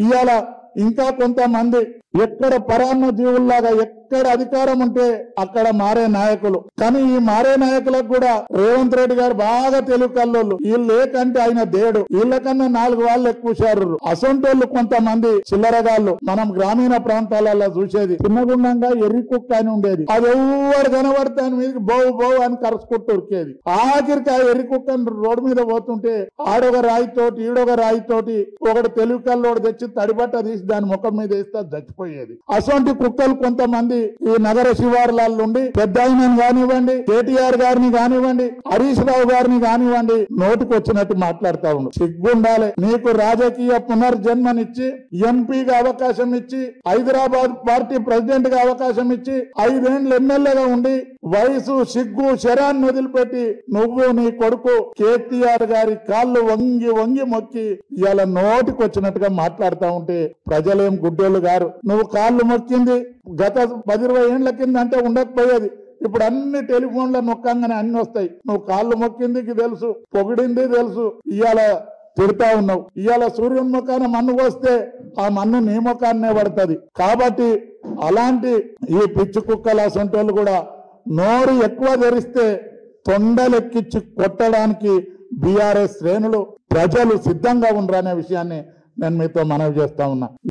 ఇవాళ ఇంకా కొంతమంది ఎక్కడ పరాన్న జీవుల్లాగా ఎక్కడ అధికారం ఉంటే అక్కడ మారే నాయకులు. కానీ ఈ మారే నాయకులకు కూడా రేవంత్ రెడ్డి గారు బాగా తెలుగు కల్లోళ్ళు. వీళ్ళు లేకంటే ఆయన దేడు, వీళ్ళకన్నా 4 వాళ్ళు ఎక్కువ శారు. అసొంటోళ్ళు కొంతమంది చిల్లరగాళ్ళు మనం గ్రామీణ ప్రాంతాలలో చూసేది చిన్నగుండంగా ఎర్రి కుక్క అని ఉండేది. అది ఎవరు కనబడితే ఆయన మీదకి బోవు బోవు అని కరుచుకుంటూ ఉరికేది. ఆఖరికి ఆ ఎర్రి కుక్కను రోడ్డు మీద పోతుంటే ఆడొక రాయితోటి ఈడొక రాయితోటి ఒకటి తెలుగు కల్లోడు తెచ్చి తడిబట్ట తీసి దాని ముఖం మీద వేస్తే చచ్చిపోయేది. అసొంటి కుక్కలు కొంతమంది ఈ నగర శివారులలో ఉండి పెద్ద ఆయనని కానివ్వండి, కేటీఆర్ గారిని కానివ్వండి, హరీష్ రావు గారిని కానివ్వండి నోటికి వచ్చినట్టు మాట్లాడుతా ఉండు. సిగ్గుండాలి. నీకు రాజకీయ పునర్జన్మనిచ్చి ఎంపీగా అవకాశం ఇచ్చి హైదరాబాద్ పార్టీ ప్రెసిడెంట్ గా అవకాశం ఇచ్చి 5 ఏళ్లు ఎమ్మెల్యేగా ఉండి వయసు సిగ్గు శరాన్ని వదిలిపెట్టి నువ్వు నీ కొడుకు కేటీఆర్ గారి కాళ్ళు వంగి వంగి మొక్కి ఇలా నోటికి వచ్చినట్టుగా మాట్లాడుతా ఉంటే ప్రజలేం గుడ్డోళ్ళు గారు. నువ్వు కాళ్ళు మొక్కింది గత 10-20 ఏళ్ల కింద అంటే ఉండకపోయేది. ఇప్పుడు అన్ని టెలిఫోన్ల నొక్కంగానే అన్ని వస్తాయి. నువ్వు కాళ్ళు మొక్కిందికి తెలుసు, పొగిడింది తెలుసు, ఇవాళ తిడతా ఉన్నావు. ఇవాళ సూర్యుని ముఖాన మన్ను పోస్తే ఆ మన్ను నీ ముఖాన్నే పడుతుంది. కాబట్టి అలాంటి ఈ పిచ్చి కుక్కల సొంటోళ్ళు కూడా నోరు ఎక్కువ తెరిస్తే తొండలెక్కించి కొట్టడానికి బీఆర్ఎస్ శ్రేణులు ప్రజలు సిద్ధంగా ఉండరనే విషయాన్ని నేను మీతో మనవి చేస్తా ఉన్నా.